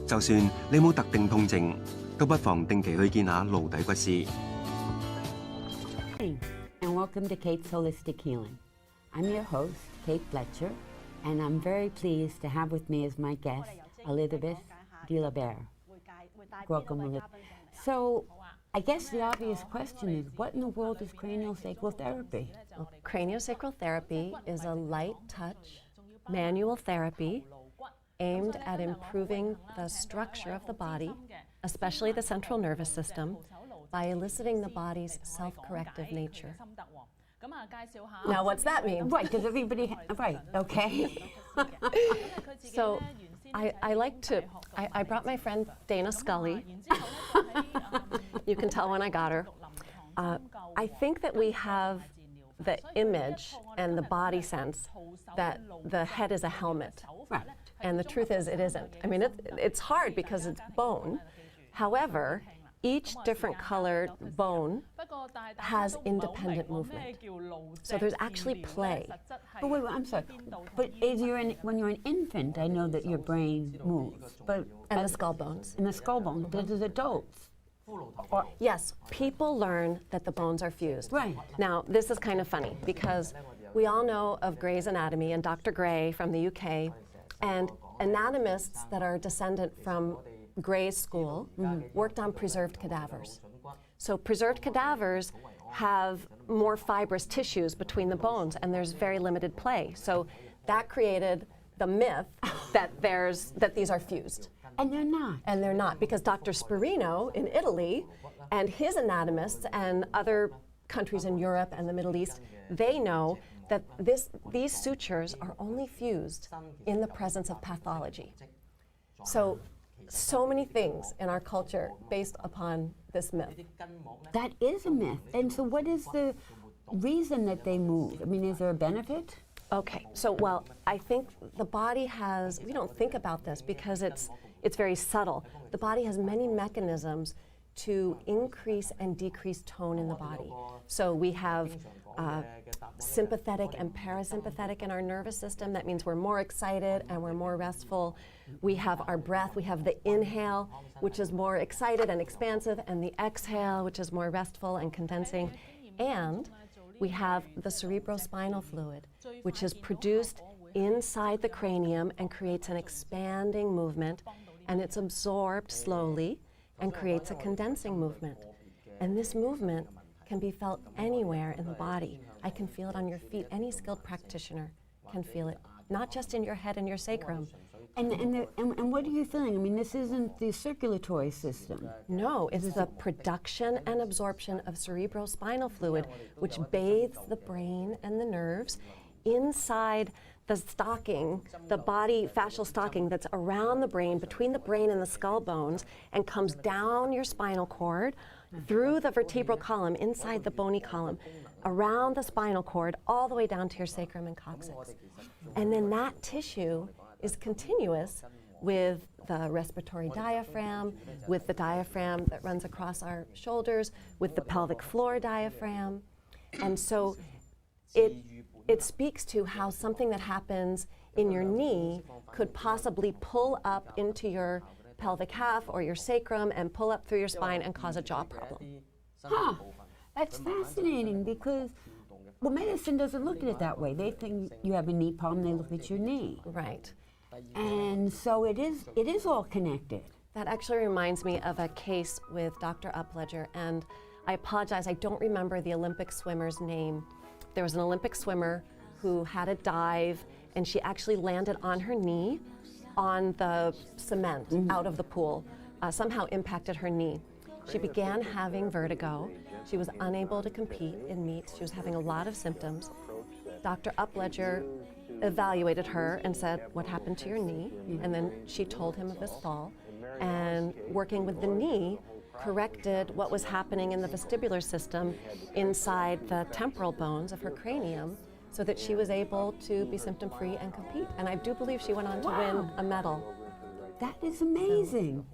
就算你冇特定痛症，都不妨定期去見下顱底骨師。And welcome to Kate's Holistic Healing. I'm your host, Kate Fletcher, and I'm very pleased to have with me as my guest, Elizabeth DeLaBere. Welcome, Elizabeth. So, I guess the obvious question is, what in the world is craniosacral therapy? Well, craniosacral therapy is a light touch, manual therapy aimed at improving the structure of the body, especially the central nervous system, by eliciting the body's self-corrective nature. Now, what's that mean? Right, because everybody, right, okay. So, I brought my friend Dana Scully. You can tell when I got her. I think that we have the image and the body sense that the head is a helmet. Right. And the truth is, it isn't. I mean, it's hard because it's bone. However, each different colored bone has independent movement. So there's actually play. But wait, I'm sorry. But when you're an infant, I know that your brain moves. But And the skull bones. in the skull bone, but as adults. Yes, people learn that the bones are fused. Right. Now, this is kind of funny because we all know of Gray's Anatomy and Dr. Gray from the UK, and anatomists that are descendant from Gray's school worked on preserved cadavers. So preserved cadavers have more fibrous tissues between the bones, and there's very limited play. So that created the myth that these are fused. And they're not. And they're not, because Dr. Sperino in Italy and his anatomists and other countries in Europe and the Middle East, they know that these sutures are only fused in the presence of pathology. So many things in our culture based upon this myth. That is a myth. And so what is the reason that they move? I mean, is there a benefit? Okay, so well, I think the body has, we don't think about this because it's very subtle. The body has many mechanisms to increase and decrease tone in the body. So we have sympathetic and parasympathetic in our nervous system. That means we're more excited and we're more restful. We have our breath. We have the inhale, which is more excited and expansive, and the exhale, which is more restful and condensing. And we have the cerebrospinal fluid, which is produced inside the cranium and creates an expanding movement, and it's absorbed slowly and creates a condensing movement. And this movement can be felt anywhere in the body. I can feel it on your feet. Any skilled practitioner can feel it, not just in your head and your sacrum. And what are you feeling? I mean, this isn't the circulatory system. No, it's the production and absorption of cerebrospinal fluid, which bathes the brain and the nerves inside the stocking, the body fascial stocking that's around the brain, between the brain and the skull bones, and comes down your spinal cord, through the vertebral column, inside the bony column, around the spinal cord, all the way down to your sacrum and coccyx. And then that tissue is continuous with the respiratory diaphragm, with the diaphragm that runs across our shoulders, with the pelvic floor diaphragm. And so it speaks to how something that happens in your knee could possibly pull up into your pelvic half or your sacrum and pull up through your spine and cause a jaw problem. Huh, that's fascinating because, well, medicine doesn't look at it that way. They think you have a knee problem, they look at your knee. Right. And so it is all connected. That actually reminds me of a case with Dr. Upledger, and I apologize, I don't remember the Olympic swimmer's name. There was an Olympic swimmer who had a dive, and she actually landed on her knee on the cement out of the pool, somehow impacted her knee. She began having vertigo. She was unable to compete in meets. She was having a lot of symptoms. Dr. Upledger evaluated her and said, "What happened to your knee?" And then she told him of this fall. And working with the knee, corrected what was happening in the vestibular system inside the temporal bones of her cranium so that she was able to be symptom-free and compete. And I do believe she went on to win a medal. That is amazing.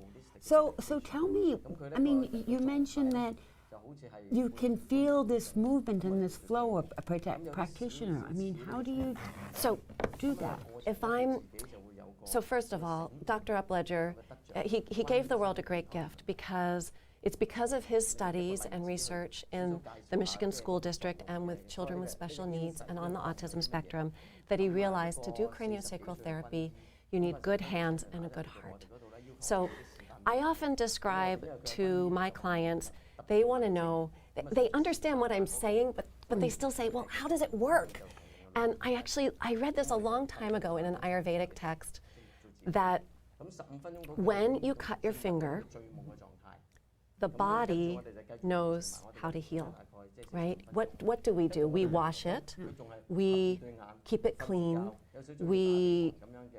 So tell me, I mean, you mentioned that you can feel this movement and this flow of a practitioner. I mean, how do you do that? If I'm So first of all, Dr. Upledger, he gave the world a great gift because it's because of his studies and research in the Michigan School District and with children with special needs and on the autism spectrum that he realized to do craniosacral therapy, you need good hands and a good heart. So I often describe to my clients, they want to know, they understand what I'm saying, but they still say, well, how does it work? And I read this a long time ago in an Ayurvedic text that when you cut your finger, the body knows how to heal, right? What do? We wash it, we keep it clean, we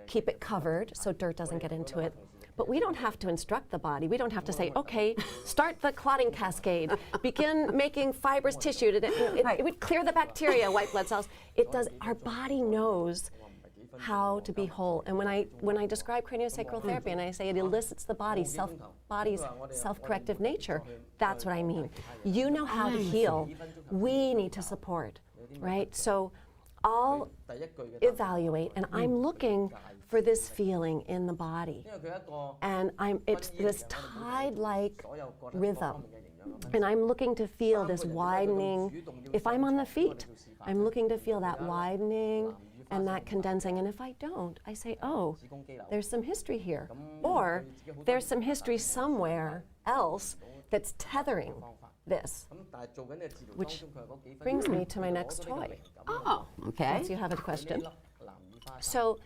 keep it covered so dirt doesn't get into it. But we don't have to instruct the body. We don't have to say, okay, start the clotting cascade, begin making fibrous tissue. It would clear the bacteria, white blood cells. It does. Our body knows how to be whole. And when I describe craniosacral therapy and I say it elicits the body's self-corrective nature, that's what I mean. You know how to heal. We need to support, right? So I'll evaluate, and I'm looking for this feeling in the body. And it's this tide-like rhythm. And I'm looking to feel this widening. If I'm on the feet, I'm looking to feel that widening and that condensing. And if I don't, I say, oh, there's some history here. Or there's some history somewhere else that's tethering this, which brings me to my next toy. Oh, okay. Once you have a question. So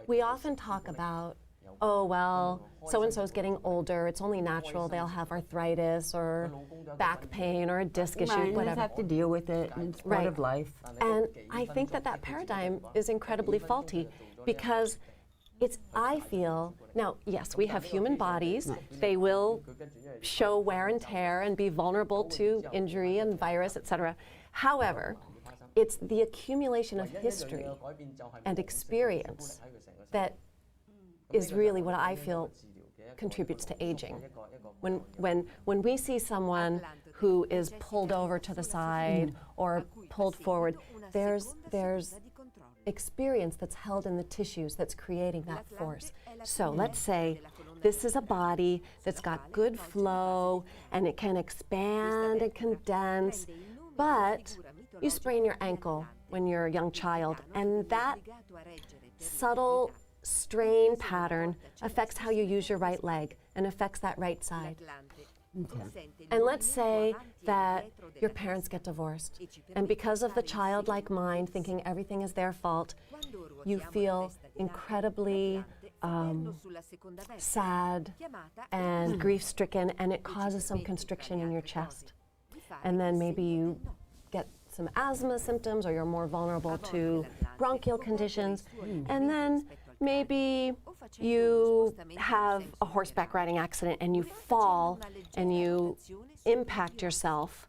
we often talk about, oh, well, so-and-so's getting older, it's only natural, they'll have arthritis or back pain or a disc issue, Right, whatever. just have to deal with it, and it's part of life. And I think that paradigm is incredibly faulty because I feel, now, yes, we have human bodies, they will show wear and tear and be vulnerable to injury and virus, etc. However, it's the accumulation of history and experience that is really what I feel contributes to aging. When we see someone who is pulled over to the side or pulled forward, there's experience that's held in the tissues that's creating that force. So let's say this is a body that's got good flow and it can expand and condense, but you sprain your ankle when you're a young child, and that subtle strain pattern affects how you use your right leg and affects that right side. Okay. And let's say that your parents get divorced, and because of the childlike mind thinking everything is their fault, you feel incredibly sad and grief-stricken, and it causes some constriction in your chest. And then maybe you get some asthma symptoms, or you're more vulnerable to bronchial conditions, and then maybe you have a horseback riding accident and you fall and you impact yourself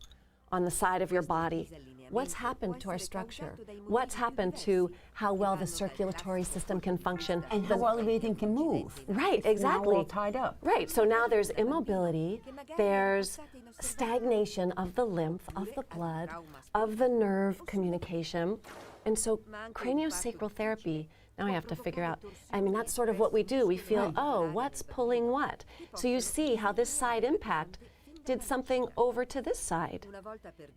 on the side of your body. What's happened to our structure? What's happened to how well the circulatory system can function? And how well everything can move. Right, exactly. Now all tied up. Right, so now there's immobility, there's stagnation of the lymph, of the blood, of the nerve communication. And so craniosacral therapy, now I have to figure out, I mean, that's sort of what we do. We feel, oh, what's pulling what? So you see how this side impact did something over to this side.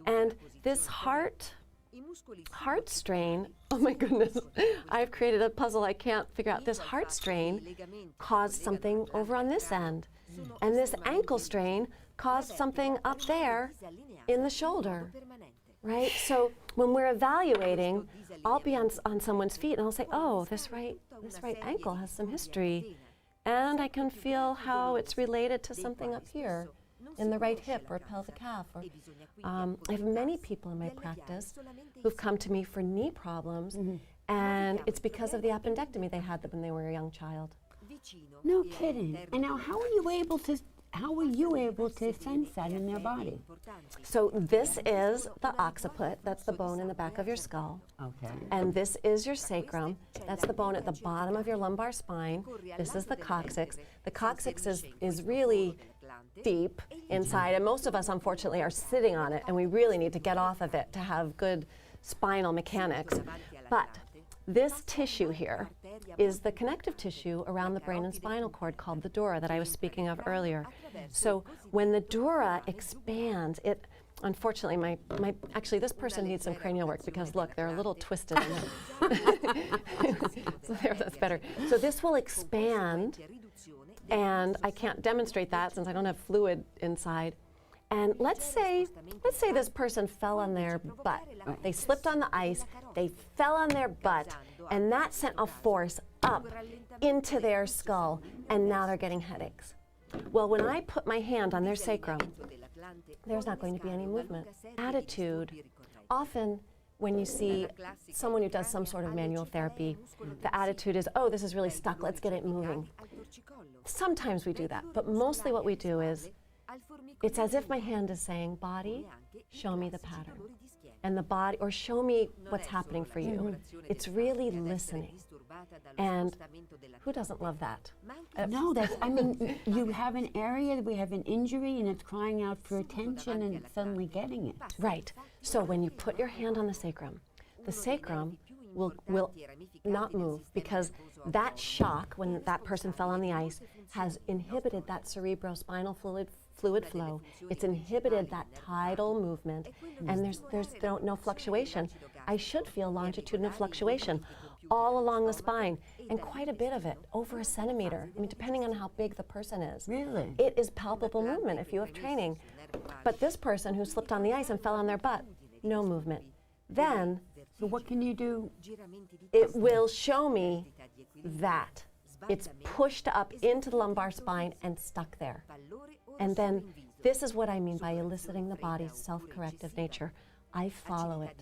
And this heart strain, oh my goodness, I've created a puzzle I can't figure out. This heart strain caused something over on this end. And this ankle strain caused something up there in the shoulder, right? So when we're evaluating, I'll be on someone's feet and I'll say, oh, this right ankle has some history. And I can feel how it's related to something up here in the right hip or pelvic calf. Or, I have many people in my practice who've come to me for knee problems, and it's because of the appendectomy they had when they were a young child. No kidding. And now how were you able to sense that in their body? So this is the occiput, that's the bone in the back of your skull. Okay. And this is your sacrum, that's the bone at the bottom of your lumbar spine. This is the coccyx. The coccyx is really deep inside, and most of us unfortunately are sitting on it, and we really need to get off of it to have good spinal mechanics. But This tissue here is the connective tissue around the brain and spinal cord called the dura that I was speaking of earlier. So when the dura expands, it unfortunately, actually this person needs some cranial work because look, they're a little twisted. So there, that's better. So this will expand, and I can't demonstrate that since I don't have fluid inside. And let's say this person fell on their butt. They slipped on the ice, they fell on their butt, and that sent a force up into their skull, and now they're getting headaches. Well, when I put my hand on their sacrum, there's not going to be any movement. Attitude, often when you see someone who does some sort of manual therapy, the attitude is, oh, this is really stuck, let's get it moving. Sometimes we do that, but mostly what we do is, it's as if my hand is saying, body, show me the pattern. And the body, or show me what's happening for you. It's really listening. And who doesn't love that? No, that's, I mean, you have an area, we have an injury, and it's crying out for attention, and it's suddenly getting it. Right. So when you put your hand on the sacrum will not move because that shock, when that person fell on the ice, has inhibited that cerebrospinal fluid flow. It's inhibited that tidal movement, and there's no fluctuation. I should feel longitudinal fluctuation all along the spine, and quite a bit of it, over a centimeter. I mean, depending on how big the person is. Really? It is palpable movement if you have training. But this person who slipped on the ice and fell on their butt, no movement. Then, so what can you do? It will show me that it's pushed up into the lumbar spine and stuck there. And then this is what I mean by eliciting the body's self-corrective nature. I follow it.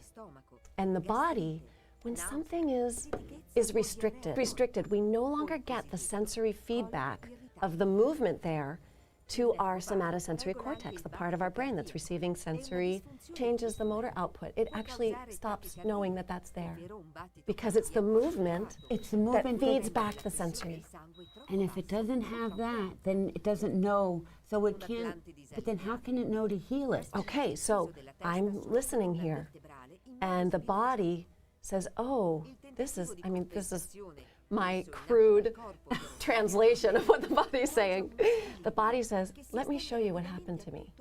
And the body, when something is restricted, we no longer get the sensory feedback of the movement there to our somatosensory cortex, the part of our brain that's receiving sensory, changes the motor output. It actually stops knowing that that's there because it's the movement that feeds back the sensory. And if it doesn't have that, then it doesn't know, so it can't, but then how can it know to heal it? Okay, so I'm listening here, and the body says, oh, this is my crude translation of what the body is saying. The body says, let me show you what happened to me.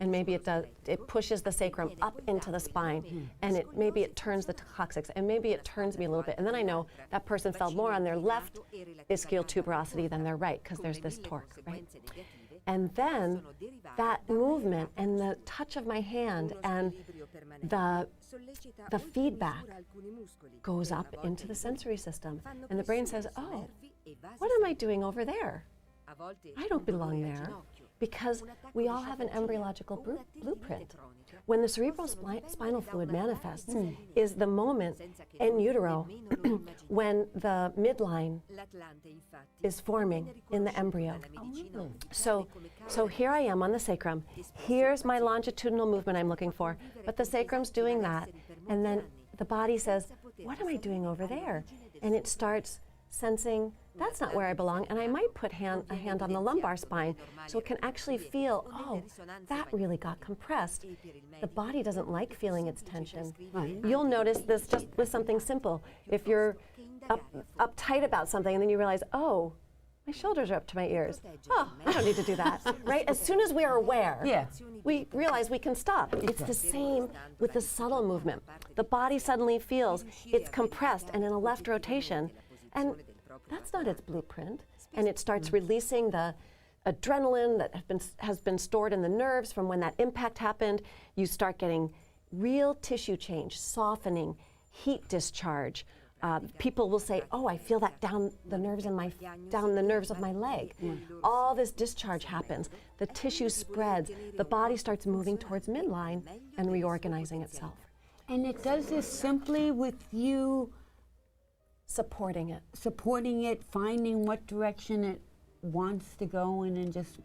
And maybe it pushes the sacrum up into the spine, and maybe it turns the coccyx, and maybe it turns me a little bit. And then I know that person fell more on their left ischial tuberosity than their right, because there's this torque, right? And then that movement and the touch of my hand and the feedback goes up into the sensory system. And the brain says, oh, what am I doing over there? I don't belong there. Because we all have an embryological blueprint. When the cerebrospinal fluid manifests is the moment in utero when the midline is forming in the embryo. So here I am on the sacrum. Here's my longitudinal movement I'm looking for. But the sacrum's doing that. And then the body says, what am I doing over there? And it starts sensing, that's not where I belong, and I might put a hand on the lumbar spine so it can actually feel, oh, that really got compressed. The body doesn't like feeling its tension. You'll notice this just with something simple. If you're uptight about something and then you realize, oh, my shoulders are up to my ears. Oh, I don't need to do that, right? As soon as we are aware, we realize we can stop. It's the same with the subtle movement. The body suddenly feels it's compressed and in a left rotation, and that's not its blueprint. And it starts releasing the adrenaline that has been stored in the nerves from when that impact happened. You start getting real tissue change, softening, heat discharge. People will say, oh, I feel that down the nerves of my leg. All this discharge happens. The tissue spreads. The body starts moving towards midline and reorganizing itself. And it does this simply with you supporting it, finding what direction it wants to go in, and just...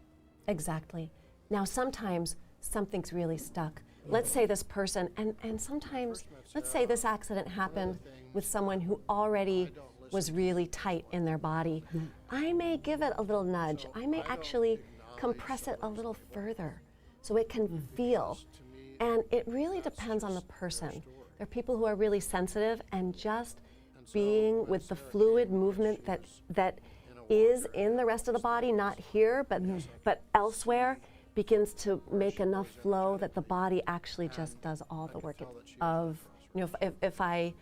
Exactly. Now sometimes something's really stuck. Let's say this person, and sometimes, let's say this accident happened with someone who already was really tight in their body. I may give it a little nudge. I may actually compress it a little further so it can feel. And it really depends on the person. There are people who are really sensitive and just being with the fluid movement that is in the rest of the body, not here, but elsewhere, begins to make enough flow that the body actually just does all the work of, if I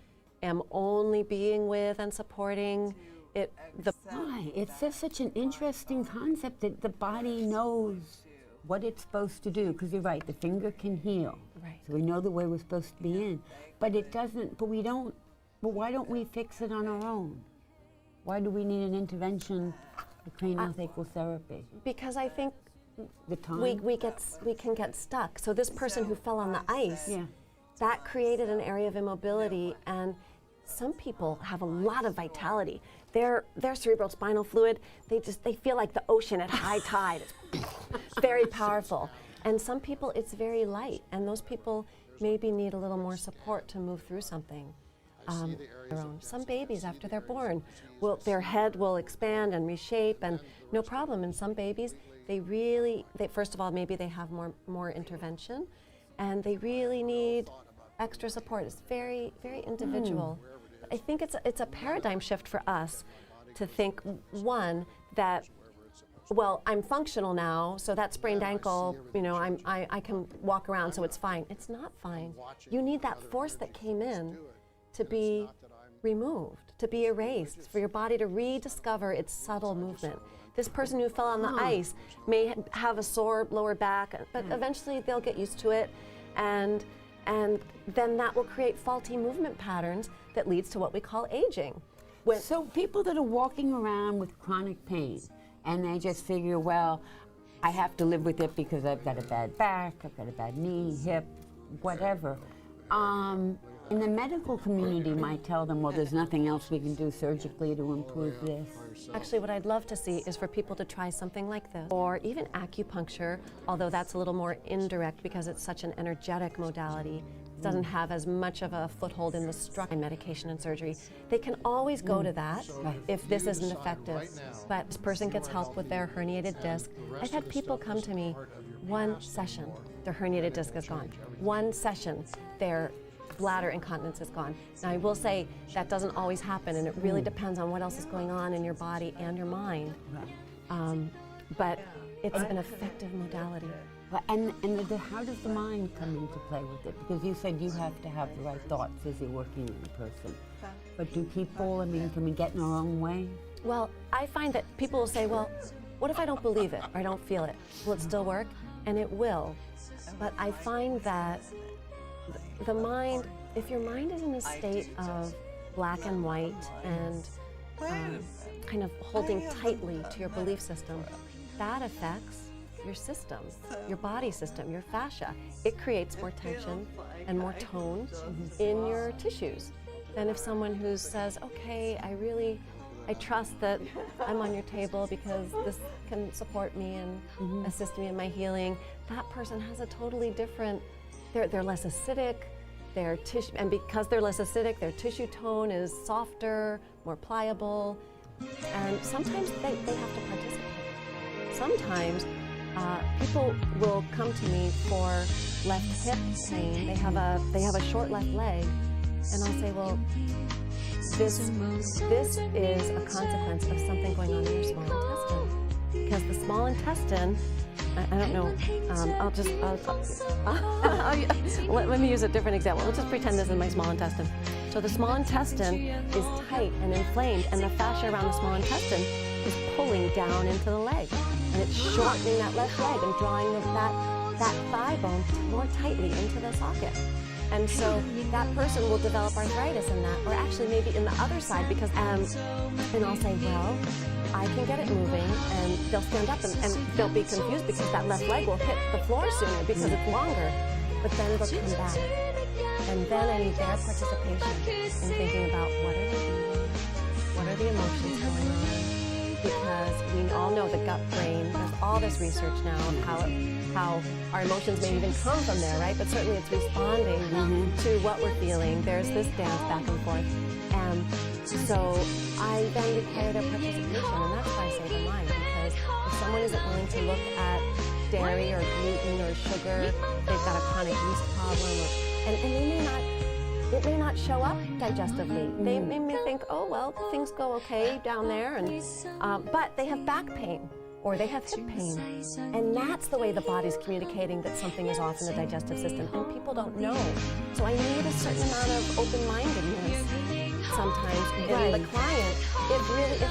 am only being with and supporting it. Why? It's just such an interesting concept that the body knows what it's supposed to do, because you're right, the finger can heal. Right. So we know the way we're supposed to be in. But it doesn't, but why don't we fix it on our own? Why do we need an intervention, the craniocephalic therapy? Because I think The time? we can get stuck. So this person who fell on the ice, Yeah. that created an area of immobility, and some people have a lot of vitality. Their cerebrospinal fluid, they feel like the ocean at high tide. It's very powerful. And some people, it's very light, and those people maybe need a little more support to move through something. Their own. Some babies, after they're born, their head will expand and reshape, and no problem. And some babies, they first of all, maybe they have more intervention, and they really need extra support. It's very, very individual. I think it's a paradigm shift for us to think, one, that, well, I'm functional now, so that sprained ankle, I can walk around, so it's fine. It's not fine. You need that force that came in to be removed, to be erased, for your body to rediscover its subtle movement. This person who fell on the ice may have a sore lower back, but eventually they'll get used to it, and then that will create faulty movement patterns that leads to what we call aging. So people that are walking around with chronic pain, and they just figure, well, I have to live with it because I've got a bad back, I've got a bad knee, hip, whatever. In the medical community might tell them, well, there's nothing else we can do surgically to improve this. Actually, what I'd love to see is for people to try something like this, or even acupuncture, although that's a little more indirect because it's such an energetic modality. It doesn't have as much of a foothold in the structure, medication and surgery. They can always go to that if this isn't effective. But this person gets help with their herniated disc. I've had people come to me, one session, their herniated disc is gone. One session, their bladder incontinence is gone. Now, I will say that doesn't always happen, and it really depends on what else is going on in your body and your mind. But it's an effective modality. And how does the mind come into play with it? Because you said you have to have the right thoughts as you're working with a person. But do people, can we get in our own way? Well, I find that people will say, well, what if I don't believe it or I don't feel it? Will it still work? And it will. But I find that the mind, if your mind is in a state of black and white and kind of holding tightly to your belief system, that affects your system, your body system, your fascia. It creates more tension and more tone in your tissues than if someone who says, okay, I trust that I'm on your table because this can support me and assist me in my healing. That person has a totally different, they're less acidic, their tissue, and because they're less acidic, their tissue tone is softer, more pliable, and sometimes they have to participate. Sometimes people will come to me for left hip pain. They have a short left leg, and I'll say, well, this is a consequence of something going on in your small intestine, because the small intestine, I don't know, let me use a different example. Let's just pretend this is my small intestine. So the small intestine is tight and inflamed, and the fascia around the small intestine is pulling down into the leg. And it's shortening that left leg and drawing that thigh bone more tightly into the socket. And so that person will develop arthritis in that, or actually maybe in the other side, because, and I'll say, well, I can get it moving, and they'll stand up and they'll be confused because that left leg will hit the floor sooner because it's longer, but then they'll come back. And then I need their participation in thinking about what are they eating, what are the emotions going on, because we all know the gut brain, there's all this research now of how our emotions may even come from there, right? But certainly it's responding to what we're feeling. There's this dance back and forth. So I then require their participation, and that's why I say the mind, because if someone isn't willing to look at dairy or gluten or sugar, they've got a chronic yeast problem, and they may not it may not show up digestively. They may think, oh, well, things go okay down there, and but they have back pain or they have hip pain. And that's the way the body's communicating that something is off in the digestive system, and people don't know. So I need a certain amount of open-mindedness sometimes in the client if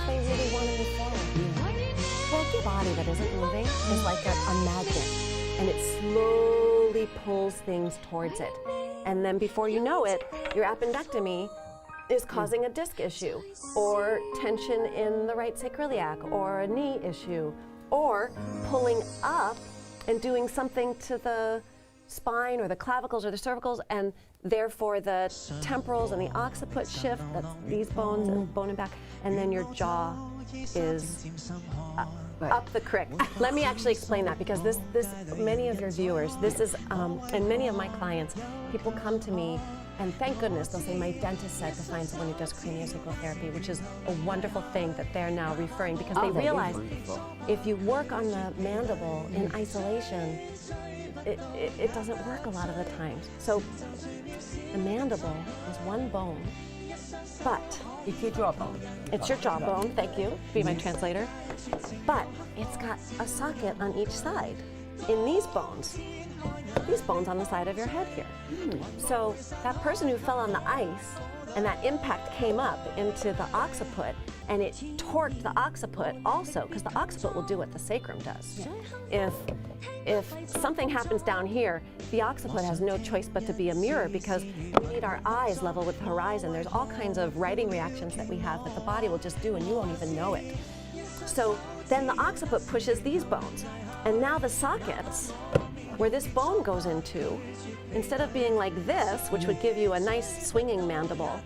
they really want to move forward. Well, the body that isn't moving is like a magnet, and it slowly pulls things towards it. And then before you know it, your appendectomy is causing a disc issue, or tension in the right sacroiliac, or a knee issue, or pulling up and doing something to the spine or the clavicles or the cervicals, and therefore the temporals and the occiput shift, that's these bones and bone and back, and then your jaw is up the crick. Let me actually explain that, because this many of your viewers, this is, and many of my clients, people come to me and thank goodness they'll say, my dentist said to find someone who does craniosacral therapy, which is a wonderful thing that they're now referring, because they realize if you work on the mandible in isolation, it doesn't work a lot of the times. So the mandible is one bone, but it's your jawbone. It's your jawbone, thank you, be my translator. But it's got a socket on each side in these bones on the side of your head here. So that person who fell on the ice and that impact came up into the occiput, and it torqued the occiput also, because the occiput will do what the sacrum does. If something happens down here, the occiput has no choice but to be a mirror, because we need our eyes level with the horizon. There's all kinds of writing reactions that we have that the body will just do and you won't even know it. So then the occiput pushes these bones, and now the sockets where this bone goes into, instead of being like this, which would give you a nice swinging mandible,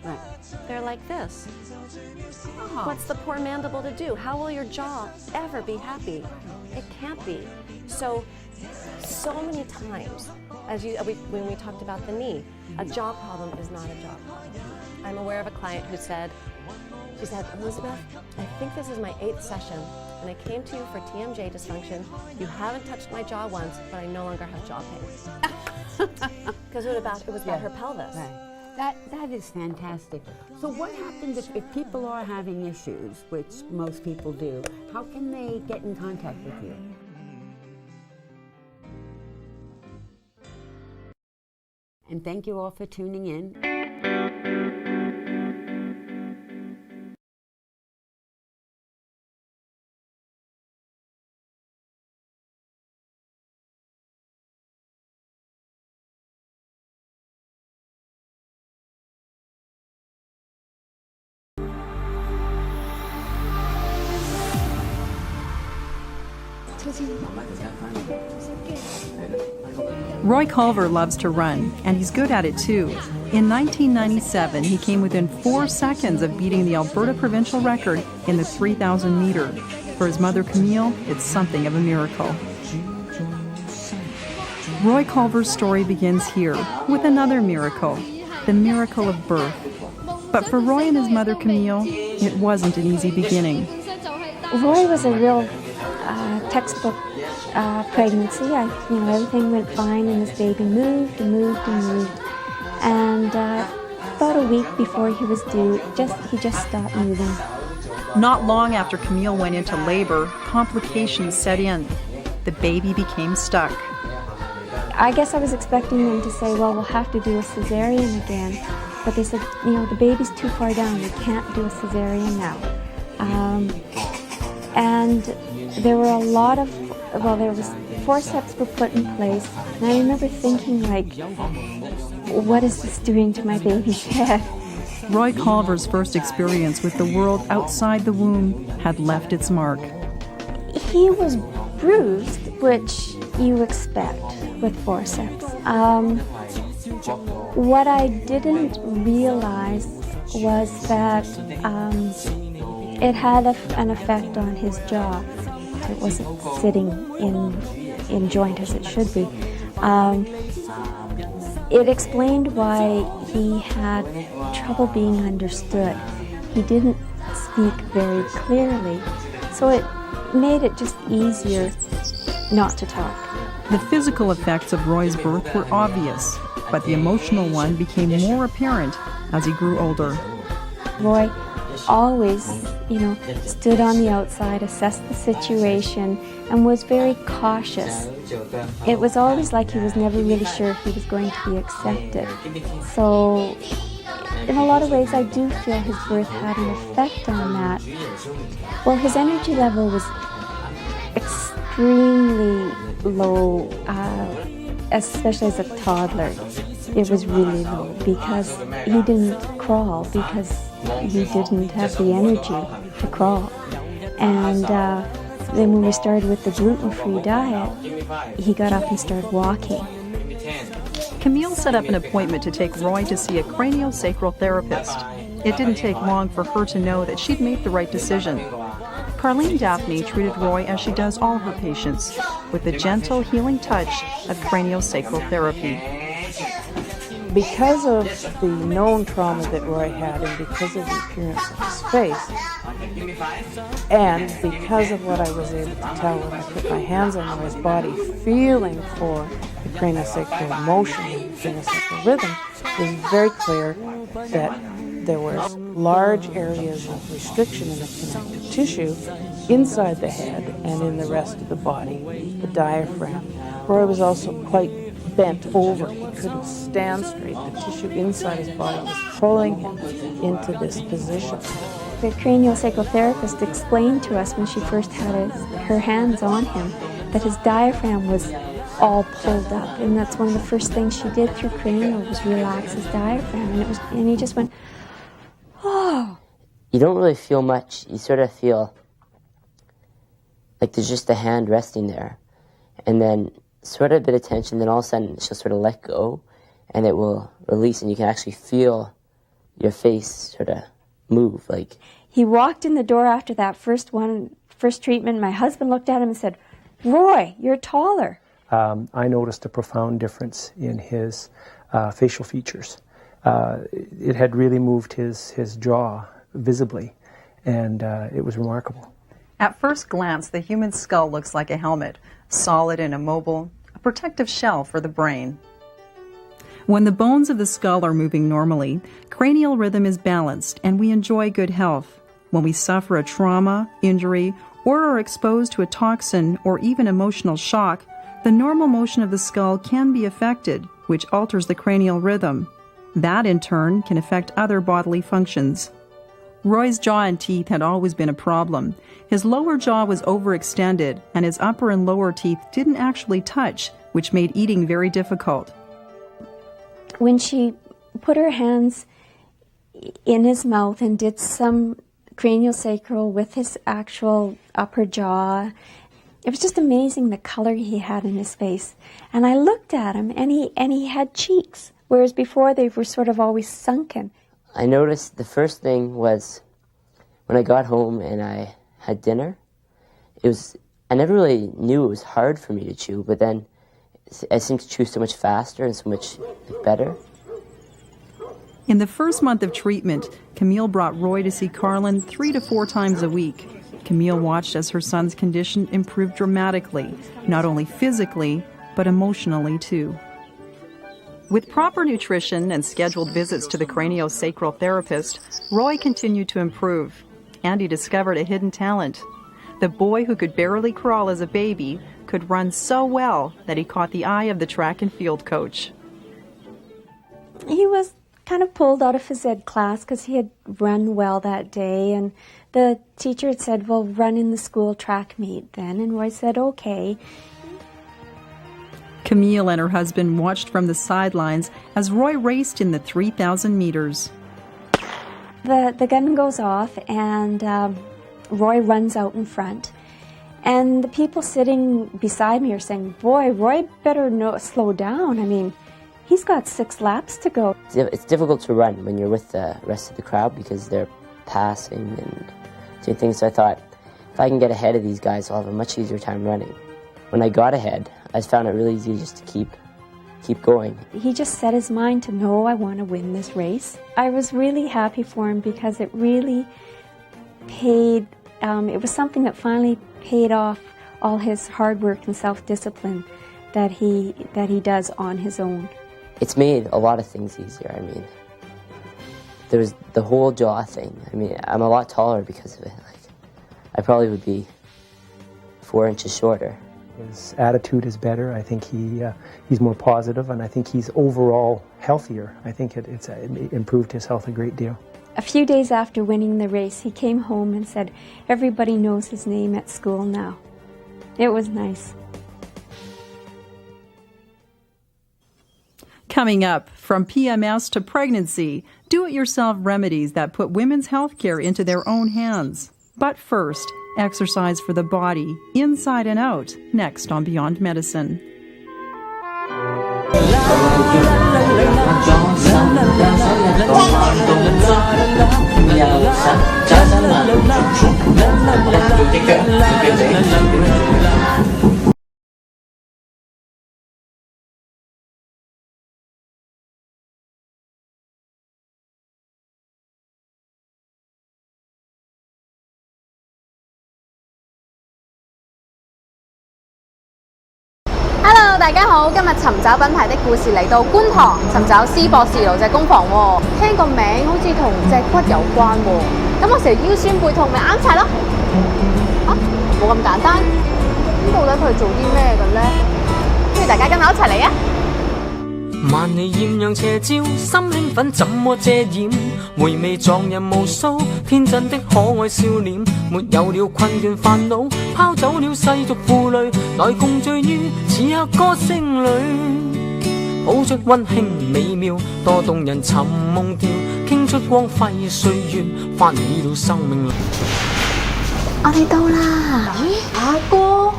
they're like this. What's the poor mandible to do? How will your jaw ever be happy? It can't be. So many times, when we talked about the knee, a jaw problem is not a jaw problem. I'm aware of a client who said, she said, Elizabeth, I think this is my 8th session, and I came to you for TMJ dysfunction. You haven't touched my jaw once, but I no longer have jaw pain. Because it was about her pelvis. Right. That is fantastic. So what happens if people are having issues, which most people do, how can they get in contact with you? And thank you all for tuning in. Roy Culver loves to run, and he's good at it too. In 1997, he came within 4 seconds of beating the Alberta provincial record in the 3,000 meter. For his mother Camille, it's something of a miracle. Roy Culver's story begins here with another miracle, the miracle of birth. But for Roy and his mother Camille, it wasn't an easy beginning. Roy was a real textbook pregnancy. Everything went fine, and this baby moved and moved and moved. And about a week before he was due, he just stopped moving. Not long after Camille went into labor, complications set in. The baby became stuck. I guess I was expecting them to say, well, we'll have to do a cesarean again. But they said, the baby's too far down. We can't do a cesarean now. And there were there was forceps were put in place. And I remember thinking, what is this doing to my baby's head? Roy Culver's first experience with the world outside the womb had left its mark. He was bruised, which you expect with forceps. What I didn't realize was that it had an effect on his jaw. It wasn't sitting in joint as it should be. It explained why he had trouble being understood. He didn't speak very clearly, so it made it just easier not to talk. The physical effects of Roy's birth were obvious. but the emotional one became more apparent as he grew older. Roy always, stood on the outside, assessed the situation, and was very cautious. It was always like he was never really sure if he was going to be accepted. So, in a lot of ways, I do feel his birth had an effect on that. Well, his energy level was extremely low, especially as a toddler. It was really low because he didn't crawl, because he didn't have the energy to crawl. And then when we started with the gluten-free diet, he got up and started walking. Camille set up an appointment to take Roy to see a craniosacral therapist. It didn't take long for her to know that she'd made the right decision. Carlene Daphne treated Roy as she does all her patients, with the gentle, healing touch of craniosacral therapy. Because of the known trauma that Roy had, and because of the appearance of his face, and because of what I was able to tell when I put my hands on Roy's body, feeling for the craniosacral motion and the craniosacral rhythm, it was very clear that there was large areas of restriction in the connective tissue inside the head and in the rest of the body, the diaphragm. Roy was also quite bent over. He couldn't stand straight. The tissue inside his body was pulling him into this position. The craniosacral therapist explained to us when she first had her hands on him that his diaphragm was all pulled up, and that's one of the first things she did through cranial was relax his diaphragm, and he just went, oh. You don't really feel much. You sort of feel like there's just a hand resting there, and then sort of a bit of tension, then all of a sudden she'll sort of let go and it will release, and you can actually feel your face sort of move. Like, he walked in the door after that first treatment. My husband looked at him and said, Roy, you're taller. I noticed a profound difference in his facial features. It had really moved his jaw visibly, and it was remarkable. At first glance, the human skull looks like a helmet, solid and immobile, a protective shell for the brain. When the bones of the skull are moving normally, cranial rhythm is balanced and we enjoy good health. When we suffer a trauma, injury, or are exposed to a toxin or even emotional shock, the normal motion of the skull can be affected, which alters the cranial rhythm. That, in turn, can affect other bodily functions. Roy's jaw and teeth had always been a problem. His lower jaw was overextended, and his upper and lower teeth didn't actually touch, which made eating very difficult. When she put her hands in his mouth and did some craniosacral with his actual upper jaw, it was just amazing the color he had in his face. And I looked at him, and he had cheeks, whereas before they were sort of always sunken. I noticed the first thing was when I got home and I had dinner, I never really knew it was hard for me to chew, but then I seemed to chew so much faster and so much better. In the first month of treatment, Camille brought Roy to see Carlin 3 to 4 times a week. Camille watched as her son's condition improved dramatically, not only physically, but emotionally too. With proper nutrition and scheduled visits to the craniosacral therapist, Roy continued to improve, and he discovered a hidden talent. The boy who could barely crawl as a baby could run so well that he caught the eye of the track and field coach. He was kind of pulled out of phys ed class because he had run well that day, and the teacher had said, well, run in the school track meet then, and Roy said, okay. Camille and her husband watched from the sidelines as Roy raced in the 3,000 meters. The gun goes off, and Roy runs out in front. And the people sitting beside me are saying, boy, Roy better slow down. I mean, he's got 6 laps to go. It's difficult to run when you're with the rest of the crowd because they're passing and doing things. So I thought, if I can get ahead of these guys, I'll have a much easier time running. When I got ahead, I found it really easy just to keep going. He just set his mind to, no, I want to win this race. I was really happy for him because it really paid, it was something that finally paid off all his hard work and self-discipline that he does on his own. it's made a lot of things easier. I mean, there's the whole jaw thing. I mean, I'm a lot taller because of it. Like, I probably would be 4 inches shorter. His attitude is better. I think he's more positive, and I think he's overall healthier. I think it improved his health a great deal. A few days after winning the race, he came home and said, "Everybody knows his name at school now." It was nice. Coming up, from PMS to pregnancy, do-it-yourself remedies that put women's health care into their own hands. But first, exercise for the body, inside and out, next on Beyond Medicine. Hello， 大家好，今日尋找品牌的故事嚟到觀塘，尋找施博士顱脊工房喎。聽個名好似同脊骨有關喎，咁我成日腰酸背痛咪啱晒咯。冇咁簡單，咁到底佢係做啲咩嘅咧？不如大家跟我一齊嚟啊！萬里豔陽斜照，心興奮怎麼遮掩？回味撞人無數，天真的可愛笑臉，沒有了困倦煩惱，拋走了世俗負累，來共醉於此刻歌聲裏，抱着溫馨美妙，多動人尋夢調，傾出光輝歲月，翻起了生命。我哋到啦！咦，阿哥？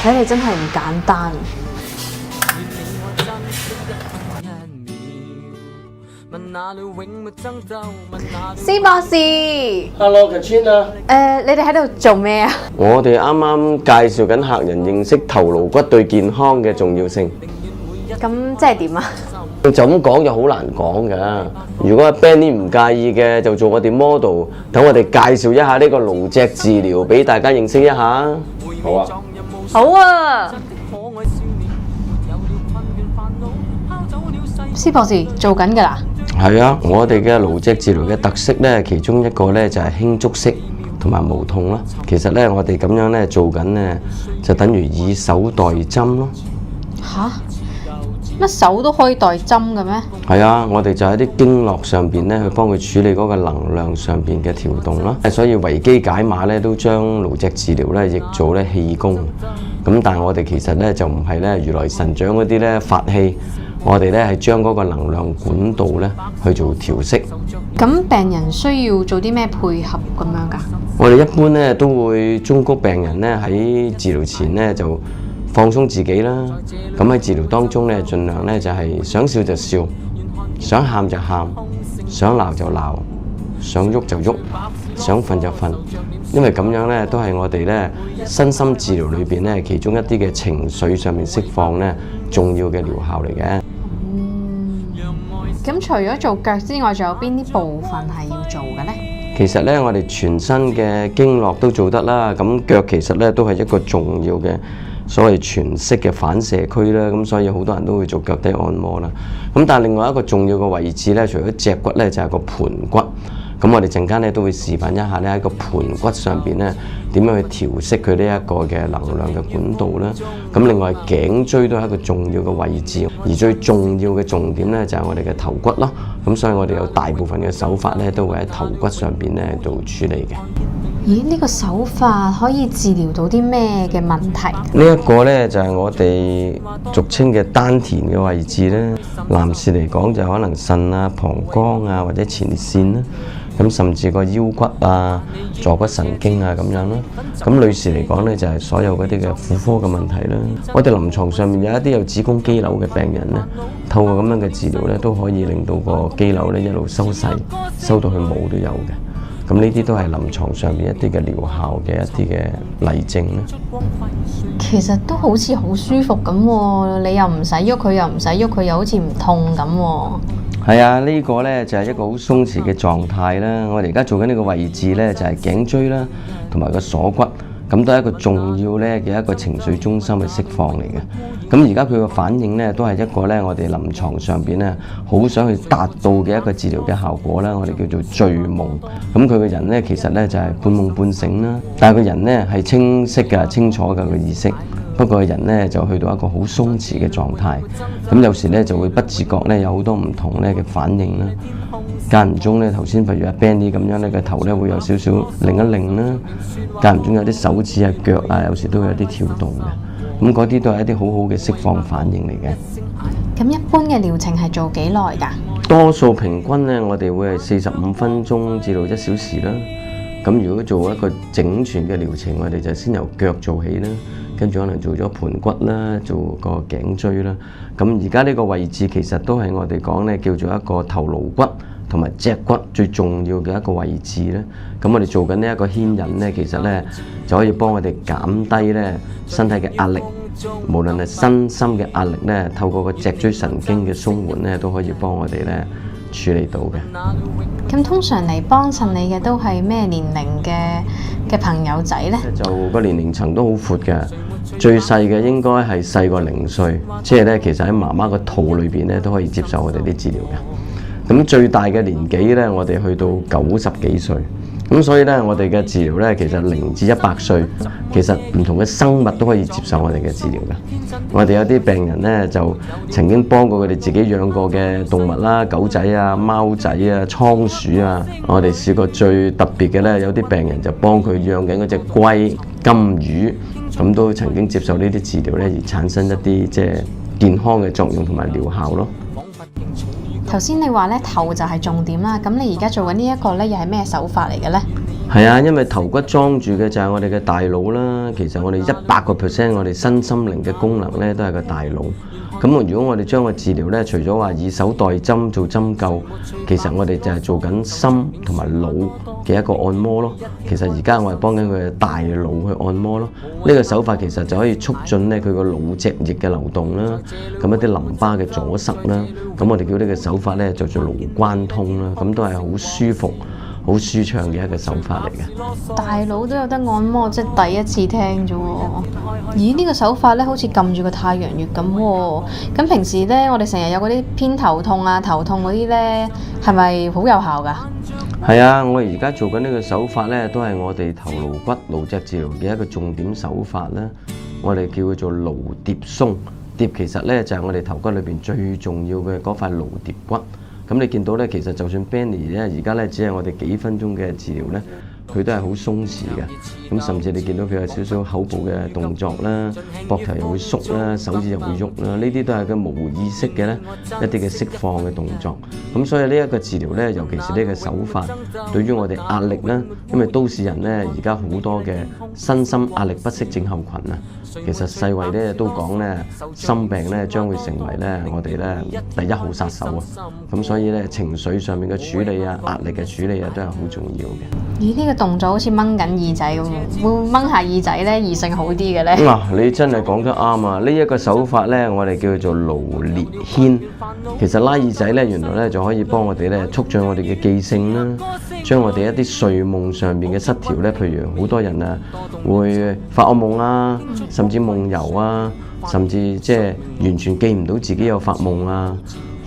睇嚟真係唔簡單。施博士 ，Hello Katrina。你哋喺度做咩啊？我哋啱啱介紹緊客人認識頭顱骨對健康嘅重要性。咁即係點啊？就咁講就好難講㗎。如果阿 Benny 唔介意嘅，就做我哋 model， 等我哋介紹一下呢個顱脊治療俾大家認識一下。好啊。好啊。施博士做緊㗎啦。係啊，我哋嘅顱脊治療嘅特色咧，其中一個咧就係輕觸式同埋無痛啦。其實咧，我哋咁樣咧做緊咧，就等於以手代針咯。吓？乜手都可以代針嘅咩？係啊，我哋就喺啲經絡上邊咧，去幫佢處理嗰個能量上邊嘅調動啦。所以維基解碼咧，都將顱脊治療咧譯做咧氣功。咁但係我哋其實咧就唔係咧如來神掌嗰啲咧法器。我哋咧係將嗰個能量管道咧去做調息。咁病人需要做啲咩配合咁樣㗎？我哋一般咧都會忠告病人咧喺治療前咧就放鬆自己啦。咁喺治療當中咧，盡量咧就係想笑就笑，想喊就喊，想鬧就鬧，想喐就喐，想瞓就瞓。因為咁樣咧都係我哋咧身心治療裏邊咧其中一啲嘅情緒上面釋放咧重要嘅療效嚟嘅。咁除咗做腳之外，仲有邊啲部分係要做嘅呢？其實咧，我哋全身嘅經絡都做得啦。咁腳其實咧都係一個重要嘅所謂全息嘅反射區啦。咁所以好多人都會做腳底按摩啦。咁但係另外一個重要嘅位置咧，除咗脊骨咧，就係個盤骨。咁我哋陣間咧都會示範一下咧喺個盤骨上邊咧點樣去調息佢呢一個嘅能量嘅管道啦。咁另外頸椎都係一個重要嘅位置，而最重要嘅重點咧就係我哋嘅頭骨咯。咁所以我哋有大部分嘅手法咧都會喺頭骨上邊咧做處理嘅。咦？呢個手法可以治療到啲咩嘅問題？呢一個咧就係我哋俗稱嘅丹田嘅位置咧。男士嚟講就可能腎啊、膀胱啊或者前線啦。咁甚至個腰骨啊、坐骨神經啊咁樣啦。咁女士嚟講咧就係所有嗰啲嘅婦科嘅問題啦。我哋臨床上面有一啲有子宮肌瘤嘅病人咧，透過咁樣嘅治療咧，都可以令到個肌瘤咧一路收細，收到去冇都有嘅。咁呢啲都係臨床上面一啲嘅療效嘅一啲嘅例證啦。其實都好似好舒服咁喎，你又唔使喐佢，又唔使喐佢，又好似唔痛咁喎。係啊，呢個咧就係一個好鬆弛嘅狀態啦。我哋而家做緊呢個位置咧，就係頸椎啦，同埋個鎖骨。咁都係一個重要咧嘅一個情緒中心嘅釋放嚟嘅。咁而家佢個反應咧都係一個咧我哋臨床上邊咧好想去達到嘅一個治療嘅效果啦，我哋叫做醉夢。咁佢個人咧其實咧就係半夢半醒啦，但係個人咧係清晰嘅、清楚嘅個意識。不過個人咧就去到一個好鬆弛嘅狀態，咁有時咧就會不自覺咧有好多唔同咧嘅反應啦。間唔中咧頭先譬如阿 Benny 咁樣咧個頭咧會有少少擰一擰啦，間唔中有啲手指啊腳啊有時都會有啲跳動嘅，咁嗰啲都係一啲好好嘅釋放反應嚟嘅。咁一般嘅療程係做幾耐㗎？多數平均咧我哋會係45分鐘至到1小時啦。咁如果做一個整全嘅療程，我哋就先由腳做起啦，跟住可能做咗盤骨啦，做個頸椎啦。咁而家呢個位置其實都係我哋講咧叫做一個頭顱骨同埋脊骨最重要嘅一個位置咧。咁我哋做緊呢一個牽引咧，其實咧就可以幫我哋減低咧身體嘅壓力，無論係身心嘅壓力咧，透過個脊椎神經嘅鬆緩咧，都可以幫我哋咧處理到嘅。咁通常嚟幫襯你嘅都係咩年齡嘅朋友仔呢？就個年齡層都好闊嘅，最細嘅應該係細過0歲，即係咧其實喺媽媽個肚裏邊咧都可以接受我哋啲治療嘅。咁最大嘅年紀咧，我哋去到90幾歲。咁所以咧，我哋嘅治療咧，其實0至100歲，其實唔同嘅生物都可以接受我哋嘅治療嘅。我哋有啲病人咧，就曾經幫過佢哋自己養過嘅動物啦，狗仔啊、貓仔啊、倉鼠啊。我哋試過最特別嘅咧，有啲病人就幫佢養緊嗰隻龜、金魚，咁都曾經接受呢啲治療咧，而產生一啲即係健康嘅作用同埋療效咯。頭先你話咧頭就係重點啦，咁你而家做緊呢一個咧又係咩手法嚟嘅咧？係啊，因為頭骨裝住嘅就係我哋嘅大腦啦。其實我哋100%我哋身心靈嘅功能咧都係個大腦。咁如果我哋將個治療咧，除咗話以手代針做針灸，其實我哋就係做緊心同埋腦嘅一個按摩咯。其實而家我係幫緊佢嘅大腦去按摩咯。呢個手法其實就可以促進咧佢個腦脊液嘅流動啦，咁一啲淋巴嘅阻塞啦。咁我哋叫呢個手法咧就做顱關通啦。咁都係好舒服、好舒暢嘅一個手法嚟嘅。大腦都有得按摩，即係第一次聽啫喎。咦？呢個手法咧好似撳住個太陽穴咁喎。咁平時咧，我哋成日有嗰啲偏頭痛啊、頭痛嗰啲咧，係咪好有效㗎？係啊，我而家做緊呢個手法咧，都係我哋頭顱骨顱脊治療嘅一個重點手法啦。我哋叫佢做顱蝶鬆。蝶其實咧就係我哋頭骨裏邊最重要嘅嗰塊顱蝶骨。咁你見到咧，其實就算 Benny 咧，而家咧只係我哋幾分鐘嘅治療咧，佢都係好鬆弛嘅。咁甚至你見到佢有少少口部嘅動作啦，膊頭又會縮啦，手指又會喐啦，呢啲都係佢無意識嘅咧一啲嘅釋放嘅動作。咁所以呢一個治療咧，尤其是呢個手法，對於我哋壓力啦，因為都市人咧而家好多嘅身心壓力不適症候群啊。其實世衛咧都講咧，心病咧將會成為咧我哋咧第1號殺手啊！咁所以咧情緒上面嘅處理啊、壓力嘅處理啊，都係好重要嘅。咦？呢個動作好似掹緊耳仔咁，會掹下耳仔咧，異性好啲嘅咧？嗱，你真係講得啱啊！呢一個手法咧，我哋叫做顱列牽。其實拉耳仔咧，原來咧就可以幫我哋咧促進我哋嘅記性啦，將我哋一啲睡夢上面嘅失調咧，譬如好多人啊會發惡夢啊，甚至夢遊啊，甚至即係完全記唔到自己有發夢啊，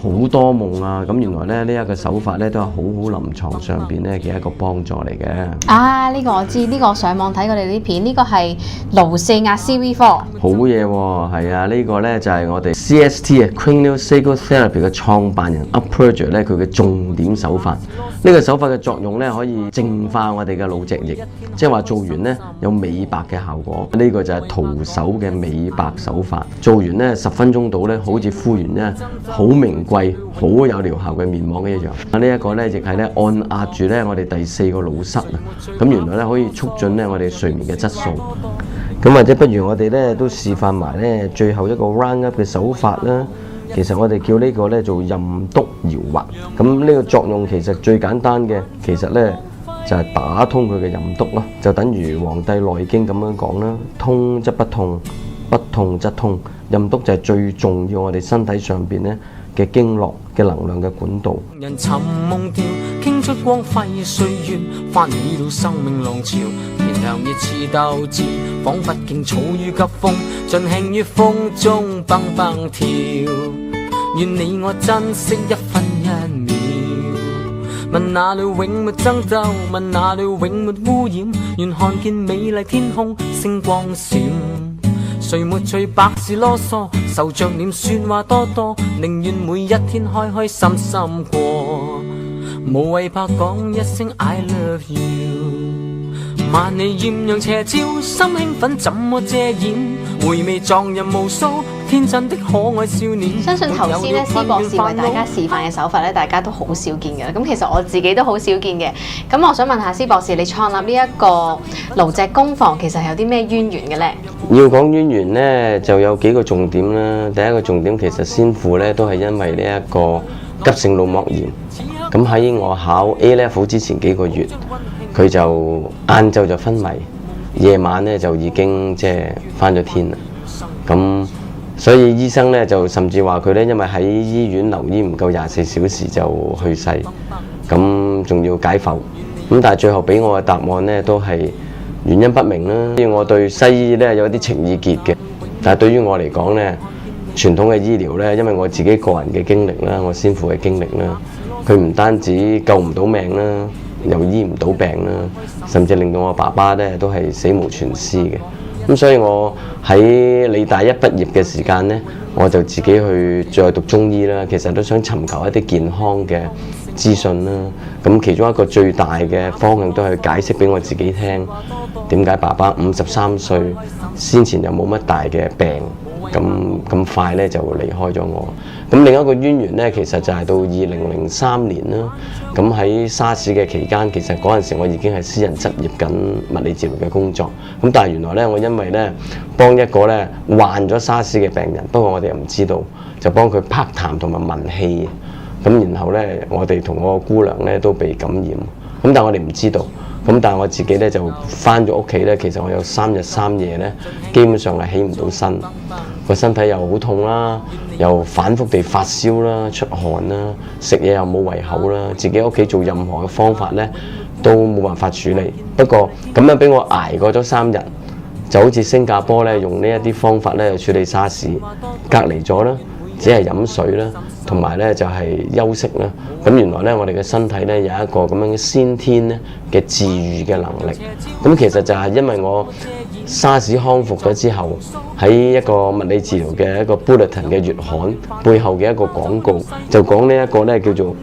好多夢啊。咁原來咧呢一個手法咧都係好好臨床上邊咧嘅一個幫助嚟嘅。啊，呢個我知，呢個我上網睇過你啲片，呢個係顱四壓 CV4。好嘢喎，係啊，呢個咧就係我哋 CST 啊 Cranial Sacral Therapy 嘅創辦人 Upperger 咧佢嘅重點手法。呢個手法嘅作用咧可以淨化我哋嘅腦脊液，即係話做完咧有美白嘅效果。呢個就係徒手嘅美白手法，做完咧10分鐘到咧，好似敷完咧好名貴、好有療效嘅面膜一樣。呢一個咧亦係咧按壓住咧我哋第4個腦室啊，咁原來咧可以促進咧我哋睡眠嘅質素。咁或者不如我哋咧都示範埋咧最後一個 round up 嘅手法啦。其實我哋叫呢個咧做任督搖滑。咁呢個作用其實最簡單嘅，其實咧就係打通佢嘅任督咯，就等於《黃帝內經》咁樣講啦，通則不痛，不痛則通。任督就係最重要我哋身體上邊咧嘅經絡嘅能量嘅管道。人尋夢調傾出光輝歲月，翻起了生命浪潮，燃亮熱熾鬥志，彷彿勁草於急風，盡興於風中蹦蹦跳。願你我珍惜一分一秒，問哪裏永沒爭鬥，問哪裏永沒污染，願看見美麗天空星光閃。誰沒趣百事囉嗦，愁着臉説話多多，寧願每一天開開心心過，無謂怕講一聲 I love you。萬里豔陽斜照，心興奮怎麼遮掩？回味撞人無數天真的可愛少年。相信頭先咧，施博士為大家示範嘅手法咧，大家都好少見嘅啦。咁其實我自己都好少見嘅。咁我想問下施博士，你創立呢一個顱脊工房，其實係有啲咩淵源嘅咧？要講淵源呢，就有幾個重點啦。第一個重點其實先父呢都係因為呢一個急性腦膜炎。咁喺我考 A level 之前幾個月，佢就晏晝就昏迷，夜晚呢就已經即係返咗天啦。咁所以醫生呢就甚至話佢呢，因為喺醫院留醫唔夠24小時就去世，咁仲要解剖。咁但係最後俾我嘅答案呢都係原因不明啦。因為我對西醫呢有啲情意結嘅，但係對於我嚟講呢，傳統嘅醫療呢，因為我自己個人嘅經歷啦，我先父嘅經歷啦，佢唔單止救唔到命啦，又醫唔到病啦，甚至令到我爸爸呢都係死無全屍嘅。咁所以我喺理大一畢業嘅時間呢，我就自己去再讀中醫啦。其實都想尋求一啲健康嘅資訊啦。咁其中一個最大嘅方向都係解釋俾我自己聽，點解爸爸53歲先前又冇乜大嘅病，咁快咧就離開咗我。咁另一個淵源咧，其實就係到2003年啦。咁喺沙士嘅期間，其實嗰陣時我已經係私人執業緊物理治療嘅工作。咁但係原來咧，我因為咧幫一個咧患咗沙士嘅病人，不過我哋又唔知道，就幫佢拍痰同埋聞氣。咁然後咧，我哋同我個姑娘咧都被感染。咁但係我哋唔知道。咁但係我自己咧就返咗屋企咧，其實我有3日3夜咧，基本上係起唔到身，個身體又好痛啦，又反覆地發燒啦、出汗啦，食嘢又冇胃口啦，自己屋企做任何嘅方法咧都冇辦法處理。不過咁樣俾我捱過咗3日，就好似新加坡咧用呢一啲方法咧處理沙士，隔離咗啦，只係飲水啦，同埋咧就係休息啦。咁原來咧我哋嘅身體咧有一個咁樣嘅先天咧嘅治癒嘅能力。咁其實就係因為我沙士康復咗之後，喺一個物理治療嘅一個 bulletin 嘅月刊背後嘅一個廣告，就講呢一個咧叫做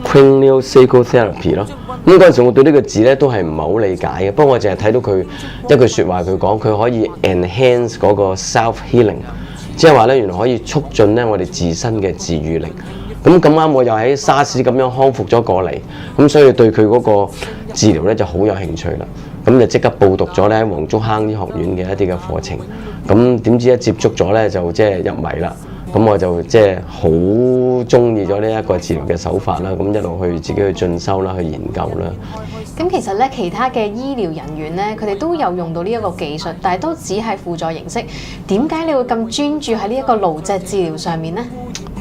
cranial sacral therapy 咯。咁嗰陣時我對呢個字咧都係唔係好理解嘅，不過我淨係睇到佢一句説話，佢講佢可以 enhance 嗰個 self healing。即係話咧，原來可以促進咧我哋自身嘅治癒力。咁啱我又喺沙士咁樣康復咗過嚟，咁所以對佢嗰個治療咧就好有興趣啦。咁就即刻報讀咗咧喺黃竹坑醫學院嘅一啲嘅課程。咁點知一接觸咗咧就即係入迷啦。咁我就即係好中意咗呢一個治療嘅手法啦。咁一路去自己去進修啦，去研究啦。咁其實咧，其他嘅醫療人員咧，佢哋都有用到呢一個技術，但係都只係輔助形式。點解你會咁專注喺呢一個顱脊治療上面呢？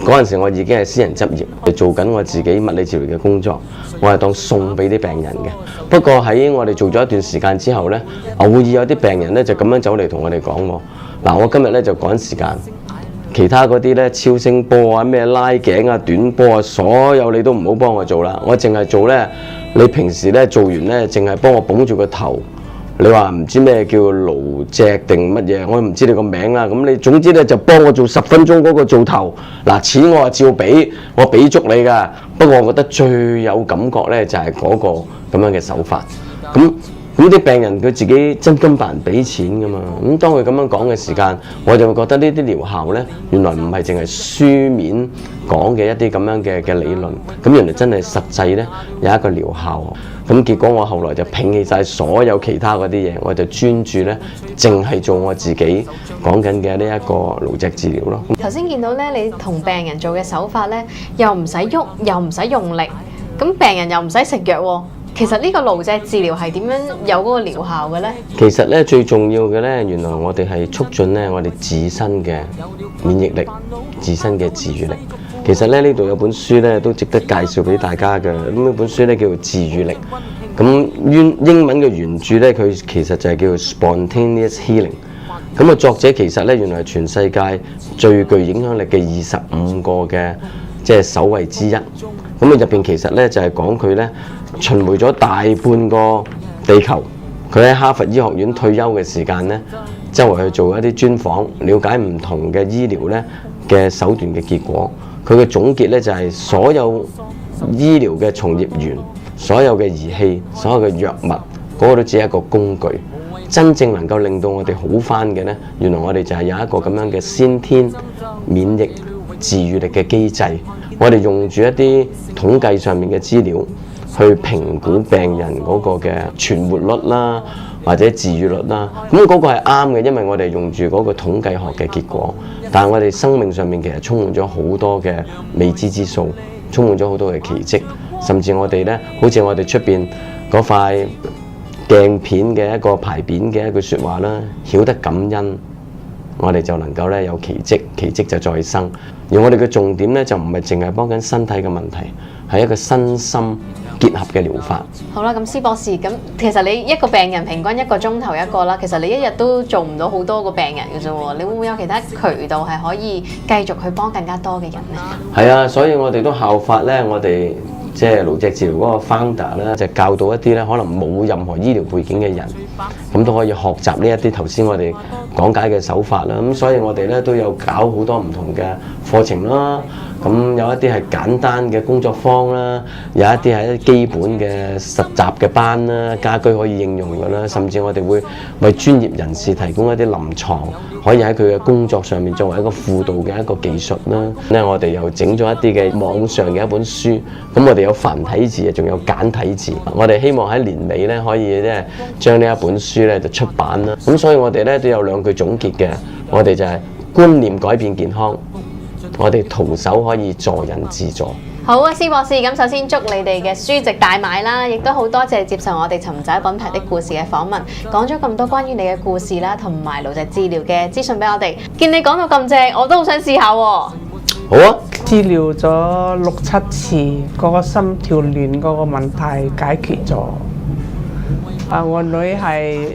嗰陣時我已經係私人執業，做緊我自己物理治療嘅工作，我係當送俾啲病人嘅。不過喺我哋做咗一段時間之後呢，偶爾有啲病人呢就咁樣走嚟同我哋講喎，嗱，我今日呢就趕時間，其他嗰啲呢超聲波啊、咩拉頸啊、短波啊，所有你都唔好幫我做啦，我淨係做呢。你平時呢做完呢，淨係幫我捧住個頭。你話唔知咩叫顱脊定乜嘢，我唔知你個名啦。咁你總之咧就幫我做10分鐘嗰個做頭。嗱，錢我話照俾，我俾足你噶。不過我覺得最有感覺咧就係嗰個咁樣嘅手法。咁啲病人佢自己真金白銀俾錢噶嘛。咁當佢咁樣講嘅時間，我就會覺得呢啲療效咧，原來唔係淨係書面講嘅一啲咁樣嘅理論。咁原來真係實際咧有一個療效。咁結果我後來就摒棄晒所有其他嗰啲嘢，我就專注咧，淨係做我自己講緊嘅呢一個顱脊治療咯。頭先見到咧，你同病人做嘅手法咧，又唔使喐，又唔使用力，咁病人又唔使食藥喎。其實呢個顱脊治療係點樣有嗰個療效嘅咧？其實咧最重要嘅咧，原來我哋係促進咧我哋自身嘅免疫力、自身嘅治癒力。其實咧呢度有本書咧都值得介紹俾大家嘅。咁呢本書咧叫做治愈力。咁英文嘅原著咧佢其實就係叫做 Spontaneous Healing。咁作者其實咧原來係全世界最具影響力嘅25個嘅即係首位之一。咁入邊其實咧就係講佢咧巡迴咗大半個地球。佢喺哈佛醫學院退休嘅時間咧，周圍去做一啲專訪，了解唔同嘅醫療咧嘅手段嘅結果。佢嘅總結咧就係所有醫療嘅從業員、所有嘅儀器、所有嘅藥物，嗰個都只係一個工具。真正能夠令到我哋好返嘅呢，原來我哋就係有一個咁樣嘅先天免疫治愈力嘅機制。我哋用住一啲統計上面嘅資料去評估病人嗰個嘅存活率啦，或者治愈率啦。咁嗰個係啱嘅，因為我哋用住嗰個統計學嘅結果。但係我哋生命上面其實充滿咗好多嘅未知之數，充滿咗好多嘅奇蹟。甚至我哋呢，好似我哋出邊嗰塊鏡片嘅一個牌匾嘅一句説話啦，曉得感恩，我哋就能夠咧有奇蹟，奇蹟就再生。而我哋嘅重點咧就唔係淨係幫緊身體嘅問題，係一個身心結合嘅療法。好啦，咁施博士，咁其實你一個病人平均1個鐘頭一個啦，其實你一日都做唔到好多個病人嘅啫喎，你會唔會有其他渠道係可以繼續去幫更加多嘅人呢？係啊，所以我哋都效法咧，我哋即係顱脊治療嗰個 founder 咧，就教導一啲咧可能冇任何醫療背景嘅人，咁都可以學習呢一啲頭先我哋講解嘅手法啦。咁所以我哋咧都有搞好多唔同嘅課程啦。咁有一啲係簡單嘅工作坊啦，有一啲係一啲基本嘅實習嘅班啦，家居可以應用㗎啦，甚至我哋會為專業人士提供一啲臨床，可以喺佢嘅工作上面作為一個輔導嘅一個技術啦。咧我哋又整咗一啲嘅網上嘅一本書，咁我哋有繁體字，仲有簡體字。我哋希望喺年尾咧可以咧將呢一本書咧就出版啦。咁所以我哋咧都有2句總結嘅，我哋就係觀念改變健康。我哋徒手可以助人自助。好啊，施博士，咁首先祝你哋嘅書籍大賣啦，亦都好多謝接受我哋尋找品牌的故事嘅訪問，講咗咁多關於你嘅故事啦，同埋顱脊治療嘅資訊俾我哋。見你講到咁正，我都好想試下喎。好啊！治療咗6、7次，嗰個心跳亂嗰個問題解決咗。我女係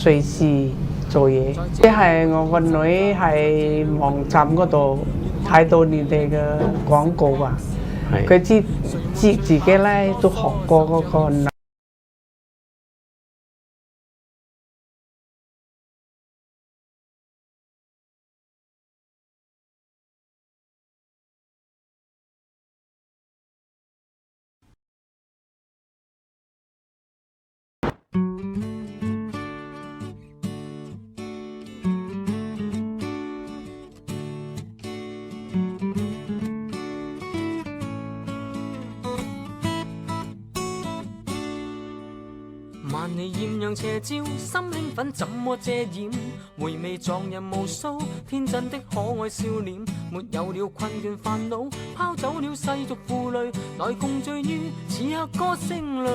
瑞士做嘢，即係我個女喺網站嗰度睇到你哋嘅廣告啊，佢知自己咧都學過嗰個。萬里豔陽斜照，心興奮怎麼遮掩？回味昨日無數天真的可愛笑臉，沒有了困倦煩惱，拋走了世俗負累，來共醉於此刻歌聲裏，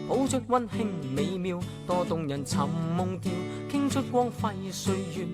譜出溫馨美妙，多動人尋夢調，傾出光輝歲月。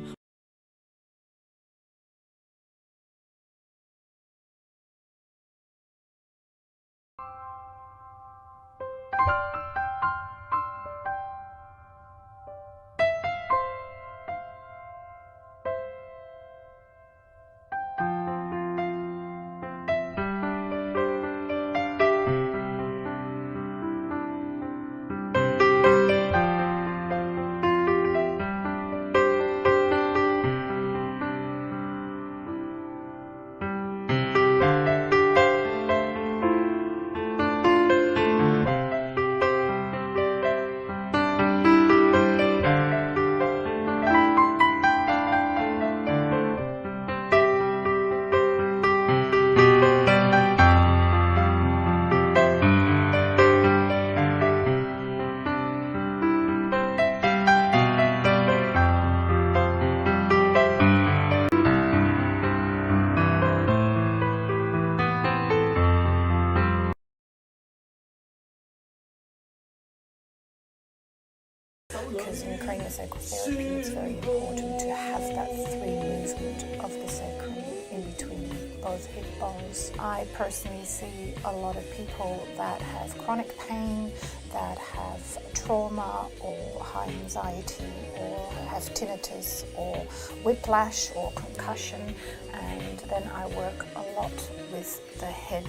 Because in craniosacral therapy, it's very important to have that 3 movement of the sacrum in between both hip bones. I personally see a lot of people that have chronic pain, that have trauma or high anxiety or have tinnitus or whiplash or concussion, and then I work a lot with the head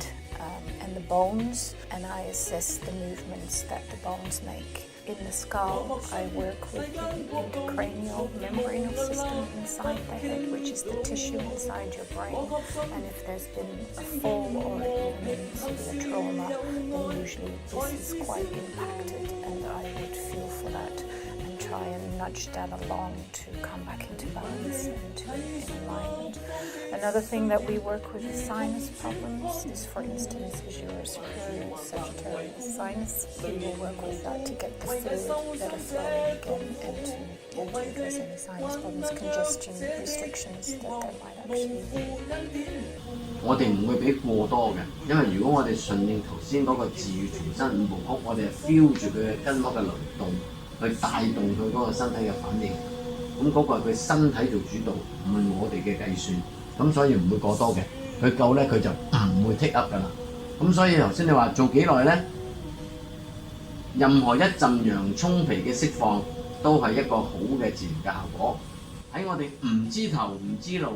and the bones, and I assess the movements that the bones make. In the skull, I work with the intracranial membranous system inside the head, which is the tissue inside your brain. And if there's been a fall or even severe trauma, then usually this is quite impacted, and I would feel for that and try and nudge that along to come back into balance and to in alignment. Another thing that we work with is sinus problems. This, for instance, is your superior sagittarius sinus. We will work with that to get the fluid better flowing again and to address any sinus problems, congestion, restrictions that there might actually be. 我哋唔會俾過多嘅，因為如果我哋順應頭先嗰個自愈全身5部曲，我哋係 feel 住佢嘅筋膜嘅流動，去帶動佢嗰個身體嘅反應。咁嗰個係佢身體做主導，唔係我哋嘅計算。咁所以唔會過多嘅，佢夠咧佢就唔會 take up 㗎啦。咁所以頭先你話做幾耐咧？任何一陣洋葱皮嘅釋放都係一個好嘅治療嘅效果。喺我哋唔知頭唔知路，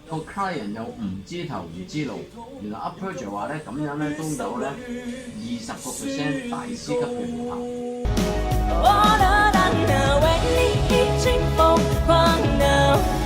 個 client 又唔知頭唔知路，原來 approach 話咧咁樣咧都有咧20% 大師級嘅療效。我的當然為你已經瘋狂了。